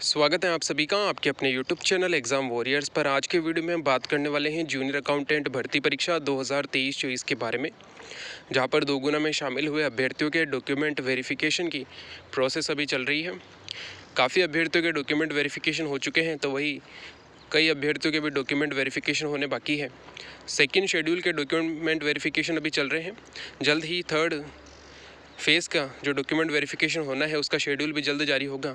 स्वागत है आप सभी का आपके अपने YouTube चैनल एग्ज़ाम वॉरियर्स पर। आज के वीडियो में हम बात करने वाले हैं जूनियर अकाउंटेंट भर्ती परीक्षा 2023-24 के बारे में, जहां पर दोगुना में शामिल हुए अभ्यर्थियों के डॉक्यूमेंट वेरिफिकेशन की प्रोसेस अभी चल रही है। काफ़ी अभ्यर्थियों के डॉक्यूमेंट वेरिफिकेशन हो चुके हैं, तो वही कई अभ्यर्थियों के भी डॉक्यूमेंट वेरिफिकेशन होने बाकी है। सेकेंड शेड्यूल के डॉक्यूमेंट वेरिफिकेशन अभी चल रहे हैं। जल्द ही थर्ड फेज़ का जो डॉक्यूमेंट वेरिफिकेशन होना है उसका शेड्यूल भी जल्द जारी होगा।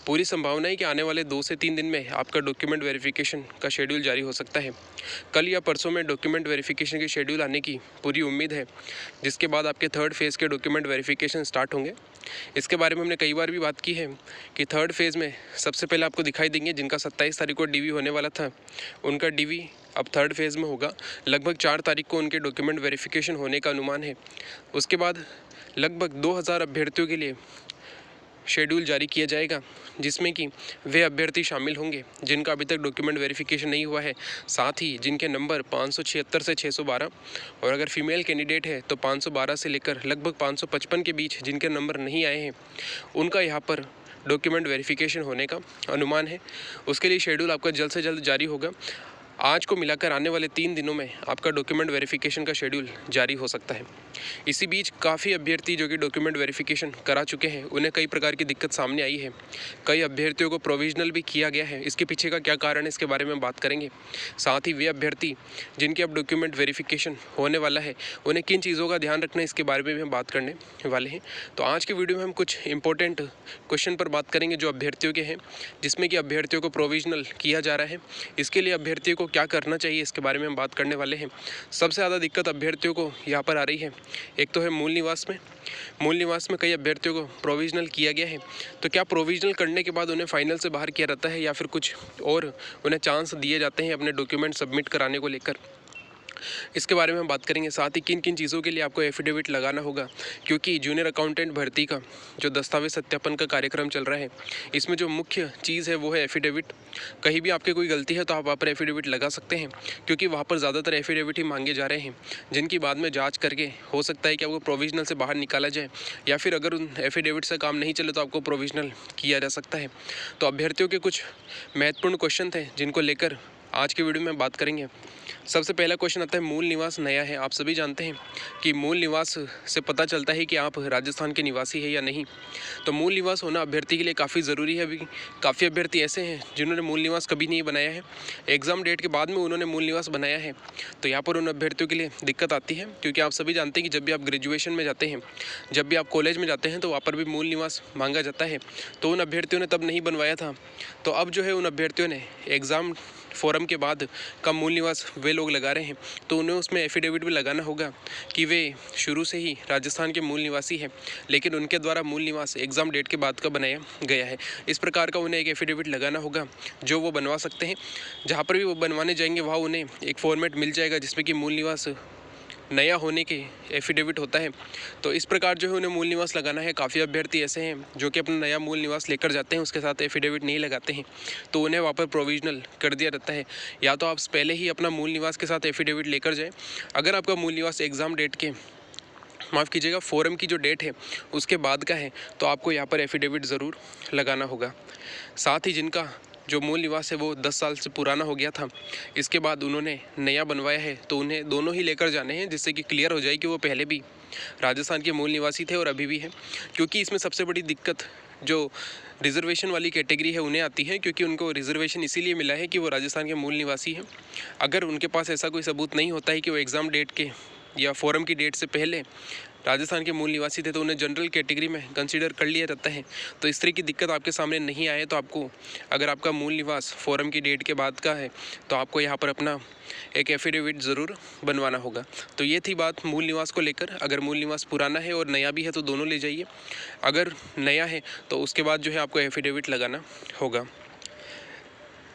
पूरी संभावना है कि आने वाले 2 से 3 दिन में आपका डॉक्यूमेंट वेरिफिकेशन का शेड्यूल जारी हो सकता है। कल या परसों में डॉक्यूमेंट वेरिफिकेशन की शेड्यूल आने की पूरी उम्मीद है, जिसके बाद आपके थर्ड फेज़ के डॉक्यूमेंट वेरिफिकेशन स्टार्ट होंगे। इसके बारे में हमने कई बार भी बात की है कि थर्ड फेज़ में सबसे पहले आपको दिखाई देंगे जिनका 27 तारीख को डीवी होने वाला था, उनका डीवी अब थर्ड फेज़ में होगा। लगभग 4 तारीख को उनके डॉक्यूमेंट वेरिफिकेशन होने का अनुमान है। उसके बाद लगभग 2000 अभ्यर्थियों के लिए शेड्यूल जारी किया जाएगा, जिसमें कि वे अभ्यर्थी शामिल होंगे जिनका अभी तक डॉक्यूमेंट वेरिफिकेशन नहीं हुआ है, साथ ही जिनके नंबर 576 से 612 और अगर फीमेल कैंडिडेट है तो 512 से लेकर लगभग 555 के बीच जिनके नंबर नहीं आए हैं, उनका यहाँ पर डॉक्यूमेंट वेरिफिकेशन होने का अनुमान है। उसके लिए शेड्यूल आपका जल्द से जल्द जारी होगा। आज को मिलाकर आने वाले 3 दिनों में आपका डॉक्यूमेंट वेरिफिकेशन का शेड्यूल जारी हो सकता है। इसी बीच काफ़ी अभ्यर्थी जो कि डॉक्यूमेंट वेरिफिकेशन करा चुके हैं, उन्हें कई प्रकार की दिक्कत सामने आई है। कई अभ्यर्थियों को प्रोविजनल भी किया गया है। इसके पीछे का क्या कारण है, इसके बारे में बात करेंगे। साथ ही वे अभ्यर्थी जिनके अब डॉक्यूमेंट वेरिफिकेशन होने वाला है, उन्हें किन चीज़ों का ध्यान रखना है, इसके बारे में भी हम बात करने वाले हैं। तो आज के वीडियो में हम कुछ इंपॉर्टेंट क्वेश्चन पर बात करेंगे जो अभ्यर्थियों के हैं, जिसमें कि अभ्यर्थियों को प्रोविजनल किया जा रहा है। इसके लिए अभ्यर्थियों को क्या करना चाहिए, इसके बारे में हम बात करने वाले हैं। सबसे ज़्यादा दिक्कत अभ्यर्थियों को यहाँ पर आ रही है, एक तो है मूल निवास में कई अभ्यर्थियों को प्रोविजनल किया गया है। तो क्या प्रोविजनल करने के बाद उन्हें फाइनल से बाहर किया जाता है या फिर कुछ और उन्हें चांस दिए जाते हैं अपने डॉक्यूमेंट सबमिट कराने को लेकर, इसके बारे में हम बात करेंगे। साथ ही किन किन चीज़ों के लिए आपको एफिडेविट लगाना होगा, क्योंकि जूनियर अकाउंटेंट भर्ती का जो दस्तावेज सत्यापन का कार्यक्रम चल रहा है, इसमें जो मुख्य चीज़ है वो है एफिडेविट। कहीं भी आपकी कोई गलती है तो आप वहाँ पर एफिडेविट लगा सकते हैं, क्योंकि वहाँ पर ज़्यादातर एफिडेविट ही मांगे जा रहे हैं, जिनकी बाद में जाँच करके हो सकता है कि आपको प्रोविजनल से बाहर निकाला जाए, या फिर अगर उन एफिडेविट से काम नहीं चले तो आपको प्रोविजनल किया जा सकता है। तो अभ्यर्थियों के कुछ महत्वपूर्ण क्वेश्चन थे जिनको लेकर आज के वीडियो में बात करेंगे। सबसे पहला क्वेश्चन आता है, मूल निवास नया है। आप सभी जानते हैं कि मूल निवास से पता चलता है कि आप राजस्थान के निवासी हैं या नहीं। तो मूल निवास होना अभ्यर्थी के लिए काफ़ी ज़रूरी है। अभी काफ़ी अभ्यर्थी ऐसे हैं जिन्होंने मूल निवास कभी नहीं बनाया है, एग्ज़ाम डेट के बाद में उन्होंने मूल निवास बनाया है। तो यहाँ पर उन अभ्यर्थियों के लिए दिक्कत आती है, क्योंकि आप सभी जानते हैं कि जब भी आप ग्रेजुएशन में जाते हैं, जब भी आप कॉलेज में जाते हैं, तो वहाँ पर भी मूल निवास मांगा जाता है। तो उन अभ्यर्थियों ने तब नहीं बनवाया था, तो अब जो है उन अभ्यर्थियों ने एग्ज़ाम फॉरम के बाद का मूल निवास वे लोग लगा रहे हैं, तो उन्हें उसमें एफिडेविट भी लगाना होगा कि वे शुरू से ही राजस्थान के मूल निवासी हैं, लेकिन उनके द्वारा मूल निवास एग्ज़ाम डेट के बाद का बनाया गया है। इस प्रकार का उन्हें एक एफिडेविट लगाना होगा जो वो बनवा सकते हैं। जहाँ पर भी वो बनवाने जाएंगे वहाँ उन्हें एक फॉर्मेट मिल जाएगा जिसमें कि मूल निवास नया होने के एफिडेविट होता है। तो इस प्रकार जो है उन्हें मूल निवास लगाना है। काफ़ी अभ्यर्थी ऐसे हैं जो कि अपना नया मूल निवास लेकर जाते हैं, उसके साथ एफिडेविट नहीं लगाते हैं, तो उन्हें वहाँ पर प्रोविजनल कर दिया जाता है। या तो आप पहले ही अपना मूल निवास के साथ एफिडेविट लेकर जाएं। अगर आपका मूल निवास एग्ज़ाम डेट के फॉरम की जो डेट है उसके बाद का है, तो आपको यहाँ पर एफिडेविट ज़रूर लगाना होगा। साथ ही जिनका जो मूल निवास है वो 10 साल से पुराना हो गया था, इसके बाद उन्होंने नया बनवाया है, तो उन्हें दोनों ही लेकर जाने हैं, जिससे कि क्लियर हो जाए कि वो पहले भी राजस्थान के मूल निवासी थे और अभी भी है। क्योंकि इसमें सबसे बड़ी दिक्कत जो रिजर्वेशन वाली कैटेगरी है उन्हें आती है, क्योंकि उनको रिजर्वेशन इसीलिए मिला है कि वो राजस्थान के मूल निवासी हैं। अगर उनके पास ऐसा कोई सबूत नहीं होता है कि वो एग्ज़ाम डेट के या फॉरम की डेट से पहले राजस्थान के मूल निवासी थे, तो उन्हें जनरल कैटेगरी में कंसीडर कर लिया जाता है। तो इस तरह की दिक्कत आपके सामने नहीं आए, तो आपको अगर आपका मूल निवास फॉरम की डेट के बाद का है, तो आपको यहाँ पर अपना एक एफिडेविट ज़रूर बनवाना होगा। तो ये थी बात मूल निवास को लेकर। अगर मूल निवास पुराना है और नया भी है तो दोनों ले जाइए। अगर नया है तो उसके बाद जो है आपको एफिडेविट लगाना होगा।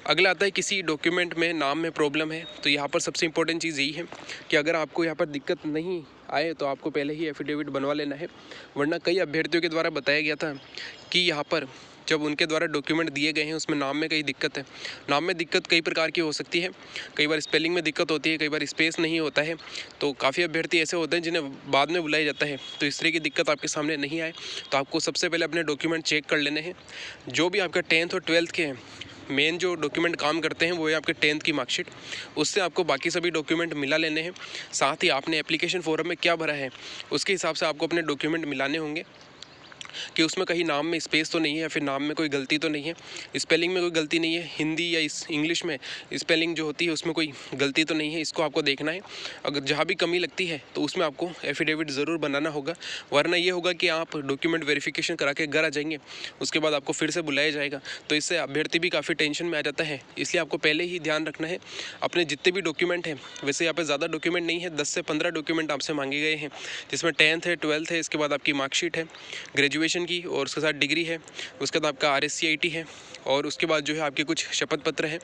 अगला आता है, किसी डॉक्यूमेंट में नाम में प्रॉब्लम है। तो यहाँ पर सबसे इम्पोर्टेंट चीज़ यही है कि अगर आपको यहाँ पर दिक्कत नहीं आए तो आपको पहले ही एफिडेविट बनवा लेना है, वरना कई अभ्यर्थियों के द्वारा बताया गया था कि यहाँ पर जब उनके द्वारा डॉक्यूमेंट दिए गए हैं उसमें नाम में कई दिक्कत है। नाम में दिक्कत कई प्रकार की हो सकती है, कई बार स्पेलिंग में दिक्कत होती है, कई बार स्पेस नहीं होता है। तो काफ़ी अभ्यर्थी ऐसे होते हैं जिन्हें बाद में बुलाया जाता है। तो इस तरह की दिक्कत आपके सामने नहीं आए तो आपको सबसे पहले अपने डॉक्यूमेंट चेक कर लेने हैं। जो भी आपका 10th और 12th के हैं, मेन जो डॉक्यूमेंट काम करते हैं वो है आपके 10th की मार्कशीट, उससे आपको बाकी सभी डॉक्यूमेंट मिला लेने हैं। साथ ही आपने एप्लीकेशन फॉर्म में क्या भरा है उसके हिसाब से आपको अपने डॉक्यूमेंट मिलाने होंगे कि उसमें कहीं नाम में स्पेस तो नहीं है या फिर नाम में कोई गलती तो नहीं है, स्पेलिंग में कोई गलती नहीं है, हिंदी या इंग्लिश में स्पेलिंग जो होती है उसमें कोई गलती तो नहीं है, इसको आपको देखना है। अगर जहाँ भी कमी लगती है तो उसमें आपको एफिडेविट ज़रूर बनाना होगा, वरना ये होगा कि आप डॉक्यूमेंट वेरिफिकेशन करा के घर आ जाएंगे, उसके बाद आपको फिर से बुलाया जाएगा। तो इससे अभ्यर्थी भी काफ़ी टेंशन में आ जाता है। इसलिए आपको पहले ही ध्यान रखना है अपने जितने भी डॉक्यूमेंट हैं। वैसे यहाँ पे ज़्यादा डॉक्यूमेंट नहीं है, 10 से 15 डॉक्यूमेंट आपसे मांगे गए हैं, जिसमें 10th है, 12th है, इसके बाद आपकी मार्कशीट है ग्रेजुएशन की और उसके साथ डिग्री है, उसके बाद आपका RSCIT है और उसके बाद जो है आपके कुछ शपथ पत्र हैं।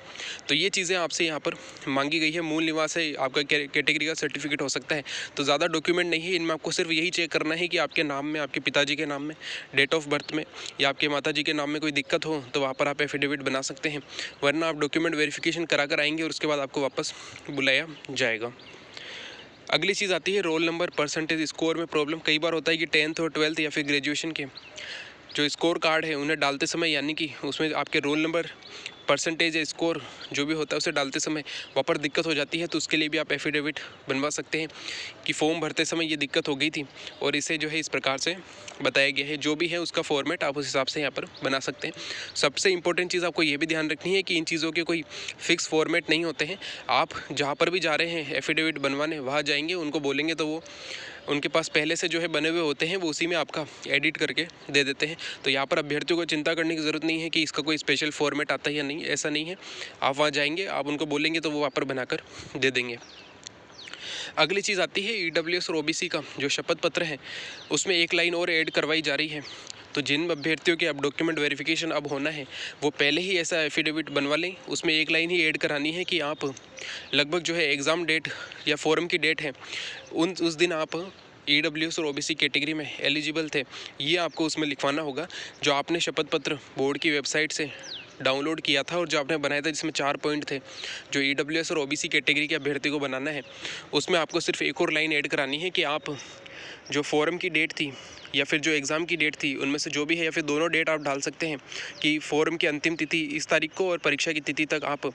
तो ये चीज़ें आपसे यहाँ पर मांगी गई है। मूल निवास है, आपका कैटेगरी का सर्टिफिकेट हो सकता है। तो ज़्यादा डॉक्यूमेंट नहीं है, इनमें आपको सिर्फ यही चेक करना है कि आपके नाम में, आपके पिताजी के नाम में, डेट ऑफ बर्थ में या आपके माताजी के नाम में कोई दिक्कत हो तो वहाँ पर आप एफिडेविट बना सकते हैं, वरना आप डॉक्यूमेंट वेरिफिकेशन करा कर आएंगे और उसके बाद आपको वापस बुलाया जाएगा। अगली चीज़ आती है रोल नंबर, परसेंटेज, स्कोर में प्रॉब्लम। कई बार होता है कि 10th और 12th या फिर ग्रेजुएशन के जो स्कोर कार्ड है उन्हें डालते समय, यानी कि उसमें आपके रोल नंबर, परसेंटेज या स्कोर जो भी होता है उसे डालते समय वहाँ पर दिक्कत हो जाती है। तो उसके लिए भी आप एफिडेविट बनवा सकते हैं कि फॉर्म भरते समय ये दिक्कत हो गई थी और इसे जो है इस प्रकार से बताया गया है। जो भी है उसका फॉर्मेट आप उस हिसाब से यहाँ पर बना सकते हैं। सबसे इंपॉर्टेंट चीज़ आपको ये भी ध्यान रखनी है कि इन चीज़ों के कोई फिक्स फॉर्मेट नहीं होते हैं। आप जहाँ पर भी जा रहे हैं एफिडेविट बनवाने, वहाँ जाएंगे, उनको बोलेंगे तो वो उनके पास पहले से जो है बने हुए होते हैं, वो उसी में आपका एडिट करके दे देते हैं। तो यहाँ पर अभ्यर्थियों को चिंता करने की ज़रूरत नहीं है कि इसका कोई स्पेशल फॉर्मेट आता है या नहीं, ऐसा नहीं है। आप वहाँ जाएंगे, आप उनको बोलेंगे तो वो वहाँ पर बनाकर दे देंगे। अगली चीज़ आती है EWS और OBC का जो शपथ पत्र है, उसमें एक लाइन और ऐड करवाई जा रही है। तो जिन अभ्यर्थियों के अब डॉक्यूमेंट वेरिफिकेशन अब होना है वो पहले ही ऐसा एफिडेविट बनवा लें। उसमें एक लाइन ही ऐड करानी है कि आप लगभग जो है एग्ज़ाम डेट या फॉरम की डेट है उस दिन आप EWS और OBC कैटेगरी में एलिजिबल थे, ये आपको उसमें लिखवाना होगा। जो आपने शपथ पत्र बोर्ड की वेबसाइट से डाउनलोड किया था और जो आपने बनाया था जिसमें 4 पॉइंट थे, जो EWS और OBC कैटेगरी के अभ्यर्थी को बनाना है, उसमें आपको सिर्फ एक और लाइन ऐड करानी है कि आप जो फॉरम की डेट थी या फिर जो एग्ज़ाम की डेट थी उनमें से जो भी है, या फिर दोनों डेट आप डाल सकते हैं कि फॉरम की अंतिम तिथि इस तारीख को और परीक्षा की तिथि तक आप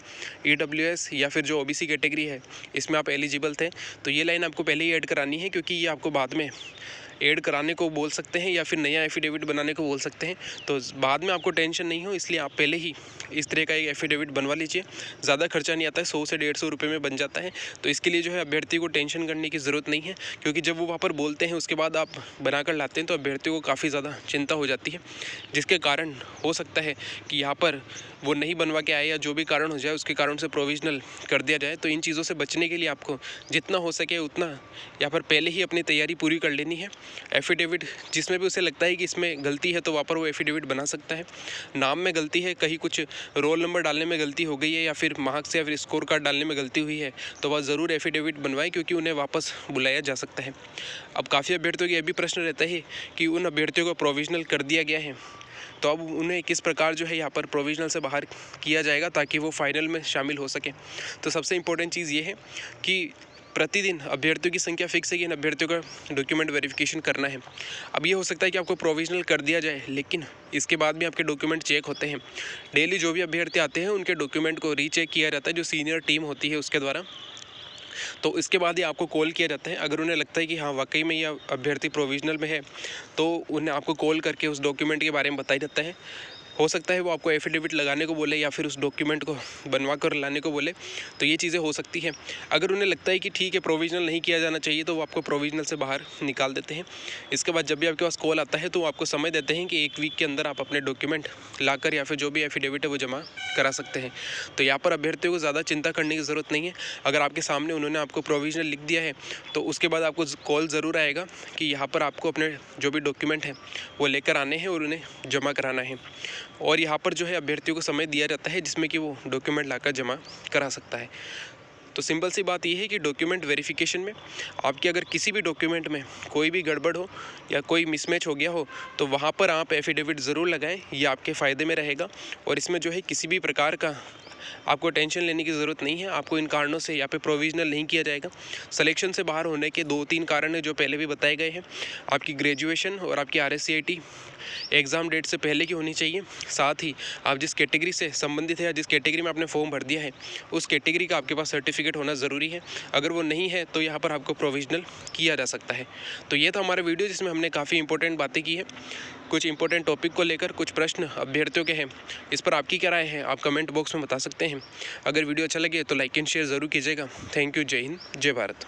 EWS या फिर जो OBC कैटेगरी है इसमें आप एलिजिबल थे। तो ये लाइन आपको पहले ही ऐड करानी है, क्योंकि ये आपको बाद में ऐड कराने को बोल सकते हैं या फिर नया एफिडेविट बनाने को बोल सकते हैं। तो बाद में आपको टेंशन नहीं हो, इसलिए आप पहले ही इस तरह का एक एफिडेविट बनवा लीजिए। ज़्यादा खर्चा नहीं आता है, 100 से 150 रुपये में बन जाता है। तो इसके लिए जो है अभ्यर्थी को टेंशन करने की ज़रूरत नहीं है, क्योंकि जब वो वहाँ पर बोलते हैं उसके बाद आप बनाकर लाते हैं तो अभ्यर्थियों को काफ़ी ज़्यादा चिंता हो जाती है, जिसके कारण हो सकता है कि यहाँ पर वो नहीं बनवा के आए या जो भी कारण हो जाए उसके कारण से प्रोविजनल कर दिया जाए। तो इन चीज़ों से बचने के लिए आपको जितना हो सके उतना यहाँ पर पहले ही अपनी तैयारी पूरी कर लेनी है। एफिडेविट जिसमें भी उसे लगता है कि इसमें गलती है तो वहाँ पर वो एफिडेविट बना सकता है। नाम में गलती है, कहीं कुछ रोल नंबर डालने में गलती हो गई है या फिर मार्क्स या फिर स्कोर कार्ड डालने में गलती हुई है तो वह ज़रूर एफिडेविट बनवाए, क्योंकि उन्हें वापस बुलाया जा सकता है। अब काफ़ी अभ्यर्थियों का यह भी प्रश्न रहता है कि उन अभ्यर्थियों को प्रोविजनल कर दिया गया है तो अब उन्हें किस प्रकार जो है यहाँ पर प्रोविजनल से बाहर किया जाएगा ताकि वो फाइनल में शामिल हो सके। तो सबसे इम्पोर्टेंट चीज़ ये है कि प्रतिदिन अभ्यर्थियों की संख्या फिक्स है कि इन अभ्यर्थियों का डॉक्यूमेंट वेरिफिकेशन करना है। अब ये हो सकता है कि आपको प्रोविजनल कर दिया जाए, लेकिन इसके बाद भी आपके डॉक्यूमेंट चेक होते हैं। डेली जो भी अभ्यर्थी आते हैं उनके डॉक्यूमेंट को रीचेक किया जाता है, जो सीनियर टीम होती है उसके द्वारा। तो इसके बाद ही आपको कॉल किया जाता है। अगर उन्हें लगता है कि हाँ वाकई में यह अभ्यर्थी प्रोविजनल में है तो उन्हें आपको कॉल करके उस डॉक्यूमेंट के बारे में बताया जाता है। हो सकता है वो आपको एफिडेविट लगाने को बोले या फिर उस डॉक्यूमेंट को बनवा कर लाने को बोले, तो ये चीज़ें हो सकती हैं। अगर उन्हें लगता है कि ठीक है प्रोविजनल नहीं किया जाना चाहिए तो वो आपको प्रोविजनल से बाहर निकाल देते हैं। इसके बाद जब भी आपके पास कॉल आता है तो वो आपको समय देते हैं कि 1 वीक के अंदर आप अपने डॉक्यूमेंट लाकर या फिर जो भी एफिडेविट है वो जमा करा सकते हैं। तो यहाँ पर अभ्यर्थियों को ज़्यादा चिंता करने की ज़रूरत नहीं है। अगर आपके सामने उन्होंने आपको प्रोविजनल लिख दिया है तो उसके बाद आपको कॉल ज़रूर आएगा कि यहाँ पर आपको अपने जो भी डॉक्यूमेंट हैं वो लेकर आने हैं और उन्हें जमा कराना है। और यहाँ पर जो है अभ्यर्थियों को समय दिया जाता है जिसमें कि वो डॉक्यूमेंट लाकर जमा करा सकता है। तो सिंपल सी बात यह है कि डॉक्यूमेंट वेरिफिकेशन में आपके अगर किसी भी डॉक्यूमेंट में कोई भी गड़बड़ हो या कोई मिसमैच हो गया हो तो वहाँ पर आप एफिडेविट ज़रूर लगाएं, ये आपके फ़ायदे में रहेगा। और इसमें जो है किसी भी प्रकार का आपको टेंशन लेने की ज़रूरत नहीं है। आपको इन कारणों से यहाँ पे प्रोविजनल नहीं किया जाएगा। सिलेक्शन से बाहर होने के 2-3 कारण हैं जो पहले भी बताए गए हैं। आपकी ग्रेजुएशन और आपकी RSCIT एग्ज़ाम डेट से पहले की होनी चाहिए। साथ ही आप जिस कैटेगरी से संबंधित है या जिस कैटेगरी में आपने फॉर्म भर दिया है उस कैटेगरी का आपके पास सर्टिफिकेट होना ज़रूरी है। अगर वो नहीं है तो यहाँ पर आपको प्रोविजनल किया जा सकता है। तो ये था हमारा वीडियो जिसमें हमने काफ़ी इंपॉर्टेंट बातें की है। कुछ इंपॉर्टेंट टॉपिक को लेकर कुछ प्रश्न अभ्यर्थियों के हैं, इस पर आपकी क्या राय है आप कमेंट बॉक्स में बता सकते हैं। अगर वीडियो अच्छा लगे तो लाइक एंड शेयर ज़रूर कीजिएगा। Thank you. जय हिंद, जय भारत।